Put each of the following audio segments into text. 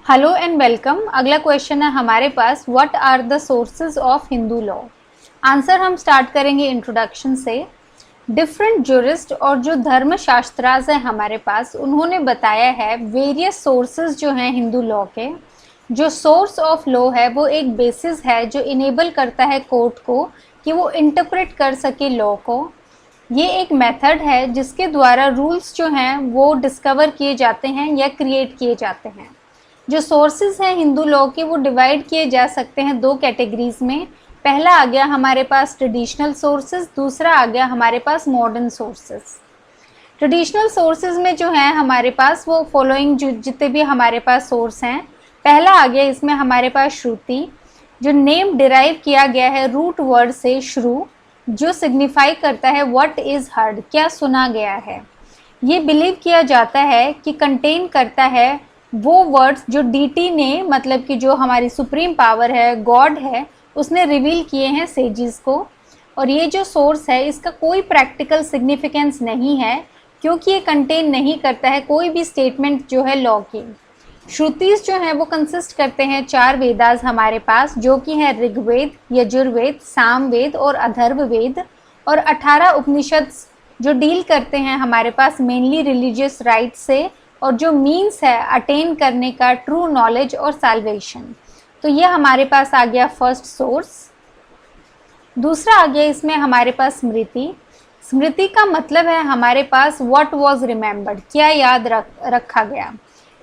Hello and welcome. अगला question है हमारे पास, what are the sources of Hindu law. Answer हम स्टार्ट करेंगे इंट्रोडक्शन से। डिफरेंट ज्यूरिस्ट और जो धर्मशास्त्राज हैं हमारे पास, उन्होंने बताया है वेरियस सोर्सेज जो हैं हिंदू लॉ के। जो सोर्स ऑफ लॉ है वो एक बेसिस है जो इनेबल करता है कोर्ट को कि वो इंटरप्रेट कर सके लॉ को। ये एक मेथड है जिसके द्वारा रूल्स जो हैं वो डिस्कवर किए जाते हैं या क्रिएट किए जाते हैं। जो सोर्सेज हैं हिंदू लॉ के वो डिवाइड किए जा सकते हैं दो कैटेगरीज में। पहला आ गया हमारे पास ट्रेडिशनल सोर्सेज, दूसरा आ गया हमारे पास मॉडर्न सोर्सेज। ट्रेडिशनल सोर्सेज में जो है हमारे पास वो फॉलोइंग जितने भी हमारे पास सोर्स हैं। पहला आ गया इसमें हमारे पास श्रुति, जो नेम डिराइव किया गया है रूट वर्ड से श्रु, जो सिग्निफाई करता है व्हाट इज हर्ड, क्या सुना गया है। ये बिलीव किया जाता है कि कंटेन करता है वो वर्ड्स जो डीटी ने, मतलब कि जो हमारी सुप्रीम पावर है, गॉड है, उसने रिवील किए हैं सेजिस को। और ये जो सोर्स है इसका कोई प्रैक्टिकल सिग्निफिकेंस नहीं है क्योंकि ये कंटेन नहीं करता है कोई भी स्टेटमेंट जो है लॉ की। श्रुतिस जो है वो कंसिस्ट करते हैं 4 वेदास हमारे पास, जो कि है ऋग्वेद, यजुर्वेद, सामवेद और अथर्ववेद, और 18 उपनिषद जो डील करते हैं हमारे पास मेनली रिलीजियस राइट से, और जो मीन्स है अटेन करने का ट्रू नॉलेज और साल्वेशन। तो ये हमारे पास आ गया फर्स्ट सोर्स। दूसरा आ गया इसमें हमारे पास स्मृति। स्मृति का मतलब है हमारे पास व्हाट वाज रिमेंबर्ड, क्या याद रखा गया।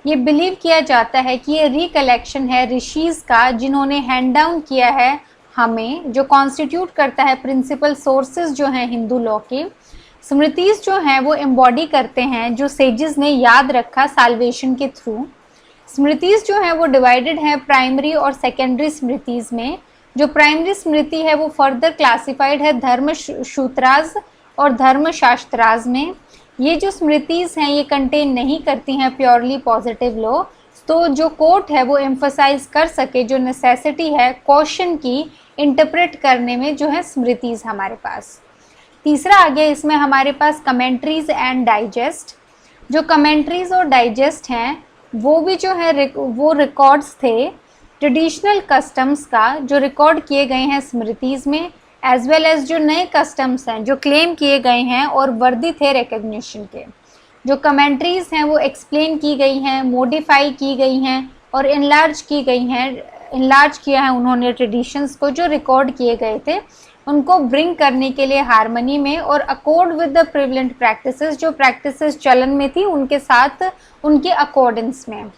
ये बिलीव किया जाता है कि ये रिकलेक्शन है ऋषिज का जिन्होंने हैंड डाउन किया है हमें, जो कॉन्स्टिट्यूट करता है प्रिंसिपल सोर्सेज जो हैं हिंदू लॉ के। स्मृतिज जो हैं वो एम्बॉडी करते हैं जो सेजिस ने याद रखा साल्वेशन के थ्रू। स्मृतिज जो हैं वो डिवाइडेड हैं प्राइमरी और सेकेंडरी स्मृतिज में। जो प्राइमरी स्मृति है वो फर्दर क्लासिफाइड है धर्म सूत्राज और धर्मशास्त्राज में। ये जो स्मृतिज हैं ये कंटेन नहीं करती हैं प्योरली पॉजिटिव लॉ, तो जो कोर्ट है वो एम्फसाइज कर सके जो नेसेसिटी है क्वेश्चन की इंटरप्रेट करने में, जो है स्मृतिज हमारे पास। तीसरा आ गया इसमें हमारे पास कमेंट्रीज एंड डाइजेस्ट। जो कमेंट्रीज और डाइजेस्ट हैं वो भी जो है वो रिकॉर्ड्स थे ट्रेडिशनल कस्टम्स का जो रिकॉर्ड किए गए हैं स्मृतिज में, एज वेल एज जो नए कस्टम्स हैं जो क्लेम किए गए हैं और वर्दी थे रिकग्निशन के। जो कमेंट्रीज हैं वो एक्सप्लेन की गई हैं, मॉडिफाई की गई हैं और इनलार्ज की गई हैं। इनलार्ज किया है उन्होंने ट्रेडिशंस को जो रिकॉर्ड किए गए थे, उनको ब्रिंग करने के लिए हार्मनी में और accord with the prevalent practices, जो प्रैक्टिसेस चलन में थी उनके साथ उनके अकॉर्डेंस में।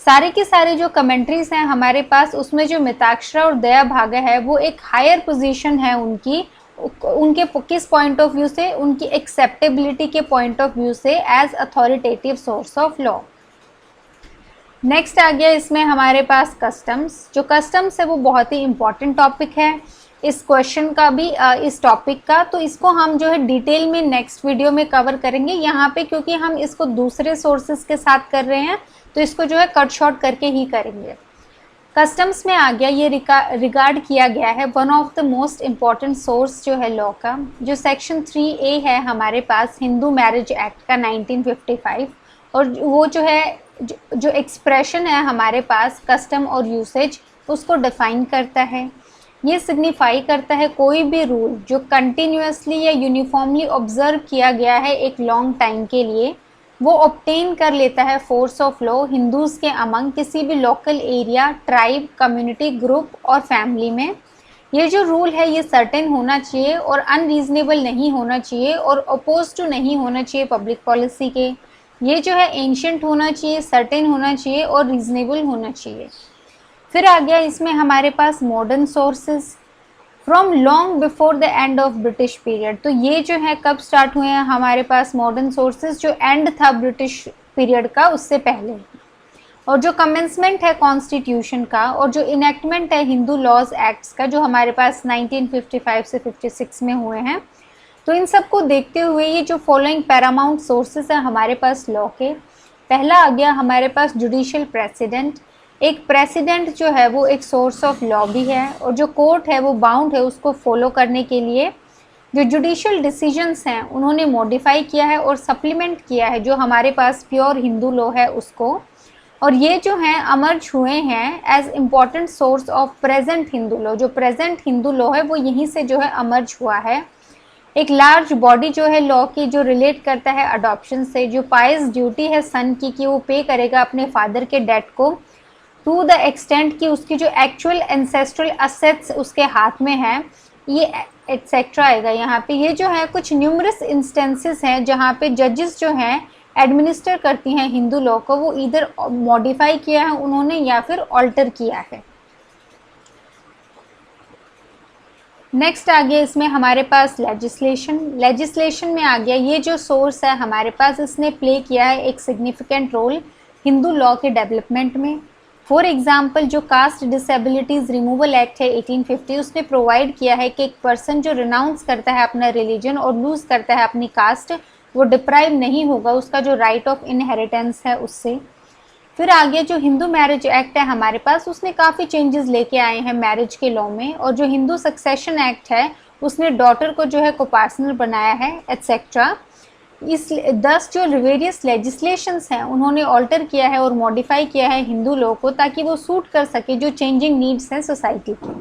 सारे के सारे जो कमेंट्रीज हैं हमारे पास, उसमें जो मिताक्षरा और दया भागा है वो एक हायर पोजीशन है उनकी, उनके किस पॉइंट ऑफ व्यू से, उनकी एक्सेप्टेबिलिटी के पॉइंट ऑफ व्यू से as authoritative source of law. Next आ गया इसमें हमारे पास कस्टम्स। जो कस्टम्स है वो बहुत ही इंपॉर्टेंट टॉपिक है इस क्वेश्चन का भी, इस टॉपिक का, तो इसको हम जो है डिटेल में नेक्स्ट वीडियो में कवर करेंगे। यहाँ पे क्योंकि हम इसको दूसरे सोर्सेज के साथ कर रहे हैं तो इसको जो है कट शॉर्ट करके ही करेंगे। कस्टम्स में आ गया, ये रिगार्ड किया गया है one of the most important source जो है लॉ का। जो सेक्शन 3A है हमारे पास हिंदू मैरिज एक्ट का 1955, और वो जो है जो एक्सप्रेशन है हमारे पास कस्टम और यूसेज, उसको डिफाइन करता है। ये सिग्निफाई करता है कोई भी रूल जो कंटिन्यूसली या यूनिफॉर्मली ऑब्जर्व किया गया है एक लॉन्ग टाइम के लिए, वो ऑब्टेन कर लेता है फोर्स ऑफ लॉ हिंदूज़ के अमंग किसी भी local area, tribe, community, group और फैमिली में। ये जो रूल है ये सर्टेन होना चाहिए और अनरीजनेबल नहीं होना चाहिए और अपोज टू नहीं होना चाहिए पब्लिक पॉलिसी के। ये जो है एंशिएंट होना चाहिए, सर्टेन होना चाहिए और रीजनेबल होना चाहिए। फिर आ गया इसमें हमारे पास modern sources from long before the end of British period. तो ये जो है कब स्टार्ट हुए हैं हमारे पास मॉडर्न सोर्सेज, जो एंड था ब्रिटिश पीरियड का उससे पहले। और जो कमेंसमेंट है कॉन्स्टिट्यूशन का और जो इनेक्टमेंट है हिंदू लॉज एक्ट्स का, जो हमारे पास 1955 से 56 में हुए हैं। तो इन सब को देखते हुए ये जो फॉलोइंग पैरामाउंट सोर्सेज हैं हमारे पास लॉ के। पहला आ गया हमारे पास जुडिशियल प्रेसिडेंट। एक प्रेसिडेंट जो है वो एक सोर्स ऑफ लॉ भी है, और जो कोर्ट है वो बाउंड है उसको फॉलो करने के लिए। जो जुडिशियल डिसीजंस हैं उन्होंने मॉडिफाई किया है और सप्लीमेंट किया है जो हमारे पास प्योर हिंदू लॉ है उसको। और ये जो हैं अमर्ज हुए हैं as important source of present Hindu law. जो प्रेजेंट हिंदू लॉ है वो यहीं से जो है अमर्ज हुआ है। एक लार्ज बॉडी जो है लॉ की जो रिलेट करता है अडॉप्शन से, जो पायस ड्यूटी है सन की कि वो पे करेगा अपने फादर के डेट को टू द एक्सटेंट कि उसकी जो एक्चुअल एंसेस्ट्रल असेट्स उसके हाथ में है, ये एक्सेट्रा आएगा यहाँ पे। ये जो है कुछ न्यूमरस इंस्टेंसेस हैं जहाँ पे जजेस जो हैं एडमिनिस्टर करती हैं हिंदू लॉ को, वो इधर मॉडिफाई किया है उन्होंने या फिर ऑल्टर किया है। नेक्स्ट आ गया इसमें हमारे पास लेजिस्लेशन में आ गया ये जो सोर्स है हमारे पास, इसने प्ले किया है एक सिग्निफिकेंट रोल हिंदू लॉ के डेवलपमेंट में। फॉर एग्जाम्पल जो कास्ट डिसेबिलिटीज़ रिमूवल एक्ट है 1850, उसने प्रोवाइड किया है कि एक पर्सन जो रिनाउंस करता है अपना रिलीजन और लूज़ करता है अपनी कास्ट, वो डिप्राइव नहीं होगा उसका जो राइट ऑफ इनहेरिटेंस है उससे। फिर आगे जो हिंदू मैरिज एक्ट है हमारे पास, उसने काफ़ी चेंजेस लेके आए हैं मैरिज के लॉ में। और जो हिंदू सक्सेशन एक्ट है उसने डॉटर को जो है कोपार्सनर बनाया है एट्सेट्रा। इस 10 जो वेरियस लेजिस्लेशंस हैं उन्होंने ऑल्टर किया है और मॉडिफाई किया है हिंदू लॉ को ताकि वो सूट कर सके जो चेंजिंग नीड्स हैं सोसाइटी की।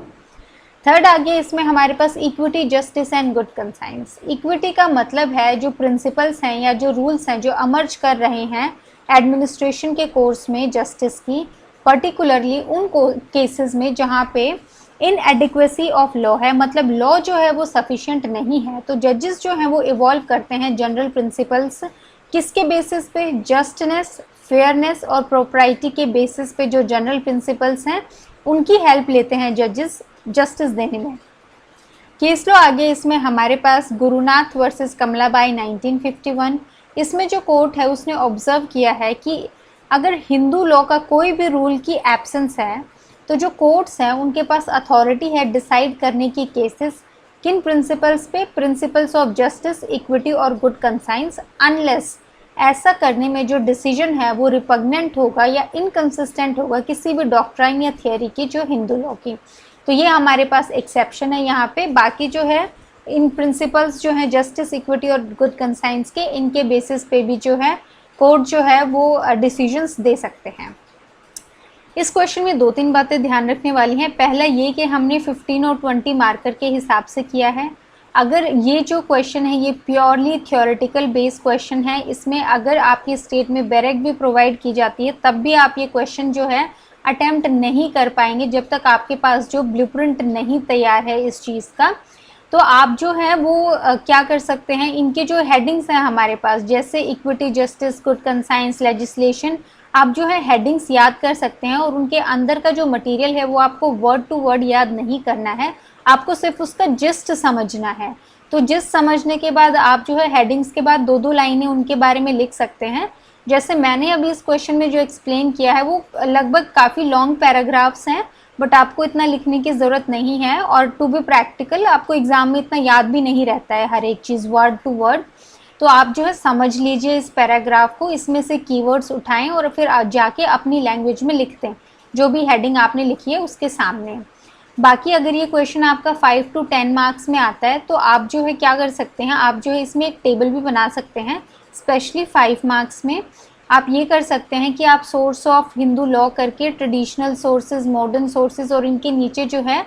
थर्ड आगे इसमें हमारे पास equity, justice and good conscience. Equity का मतलब है जो प्रिंसिपल्स हैं या जो रूल्स हैं जो अमर्ज कर रहे हैं एडमिनिस्ट्रेशन के कोर्स में जस्टिस की, पर्टिकुलरली उन केसेस में जहाँ पे इनएडिक्वेसी ऑफ लॉ है, मतलब लॉ जो है वो सफिशिएंट नहीं है, तो जजेस जो हैं वो इवॉल्व करते हैं जनरल प्रिंसिपल्स किसके बेसिस पे, जस्टनेस, फेयरनेस और प्रोप्राइटी के बेसिस पे जो जनरल प्रिंसिपल्स हैं उनकी हेल्प लेते हैं जजेस जस्टिस देने में। केस लॉ आगे इसमें हमारे पास गुरुनाथ वर्सेस कमलाबाई 1951। इसमें जो कोर्ट है उसने ऑब्जर्व किया है कि अगर हिंदू लॉ का कोई भी रूल की एब्सेंस है तो जो कोर्ट्स हैं उनके पास अथॉरिटी है डिसाइड करने की केसेस किन प्रिंसिपल्स पे, प्रिंसिपल्स ऑफ जस्टिस, इक्विटी और गुड कंसाइंस, अनलेस ऐसा करने में जो डिसीजन है वो रिपग्नेंट होगा या इनकंसिस्टेंट होगा किसी भी डॉक्ट्राइन या थियोरी की जो हिंदू लॉ की। तो ये हमारे पास एक्सेप्शन है यहाँ पे। बाकी जो है इन प्रिंसिपल्स जो है जस्टिस, इक्विटी और गुड कंसाइंस के, इनके बेसिस पे भी जो है कोर्ट जो है वो डिसीजंस दे सकते हैं। इस क्वेश्चन में 2-3 बातें ध्यान रखने वाली हैं। पहला ये कि हमने 15 और 20 मार्कर के हिसाब से किया है। अगर ये जो क्वेश्चन है ये प्योरली थ्योरेटिकल बेस्ड क्वेश्चन है, इसमें अगर आपकी स्टेट में बैरक भी प्रोवाइड की जाती है तब भी आप ये क्वेश्चन जो है अटेम्प्ट नहीं कर पाएंगे जब तक आपके पास जो ब्लूप्रिंट नहीं तैयार है इस चीज़ का। तो आप जो है वो क्या कर सकते हैं, इनके जो हेडिंग्स हैं हमारे पास जैसे equity, justice, good conscience, legislation, आप जो है हेडिंग्स याद कर सकते हैं और उनके अंदर का जो मटेरियल है वो आपको वर्ड टू वर्ड याद नहीं करना है, आपको सिर्फ उसका जिस्ट समझना है। तो जिस्ट समझने के बाद आप जो है हेडिंग्स के बाद 2-2 लाइनें उनके बारे में लिख सकते हैं। जैसे मैंने अभी इस क्वेश्चन में जो एक्सप्लेन किया है वो लगभग काफ़ी लॉन्ग पैराग्राफ्स हैं, बट आपको इतना लिखने की ज़रूरत नहीं है। और टू बी प्रैक्टिकल आपको एग्ज़ाम में इतना याद भी नहीं रहता है हर एक चीज़ वर्ड टू वर्ड। तो आप जो है समझ लीजिए इस पैराग्राफ को, इसमें से कीवर्ड्स उठाएं और फिर जाके अपनी लैंग्वेज में लिखते हैं जो भी हेडिंग आपने लिखी है उसके सामने। बाकी अगर ये क्वेश्चन आपका 5 to 10 मार्क्स में आता है तो आप जो है क्या कर सकते हैं, आप जो है इसमें एक टेबल भी बना सकते हैं। स्पेशली 5 मार्क्स में आप ये कर सकते हैं कि आप सोर्स ऑफ हिंदू लॉ करके ट्रेडिशनल सोर्सेज, मॉडर्न सोर्सेज और इनके नीचे जो है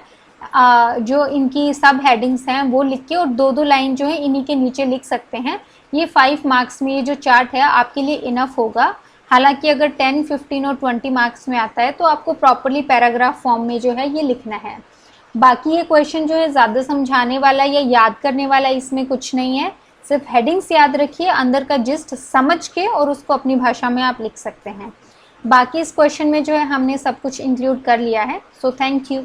जो इनकी सब हेडिंग्स हैं वो लिख के और 2-2 लाइन जो है इन्हीं के नीचे लिख सकते हैं। ये 5 मार्क्स में ये जो चार्ट है आपके लिए इनफ होगा। हालांकि अगर 10, 15 और 20 मार्क्स में आता है तो आपको प्रॉपरली पैराग्राफ फॉर्म में जो है ये लिखना है। बाकी ये क्वेश्चन जो है ज़्यादा समझाने वाला या याद करने वाला इसमें कुछ नहीं है, सिर्फ हेडिंग्स याद रखिए, अंदर का जिस्ट समझ के और उसको अपनी भाषा में आप लिख सकते हैं। बाकी इस क्वेश्चन में जो है हमने सब कुछ इंक्लूड कर लिया है। So thank you.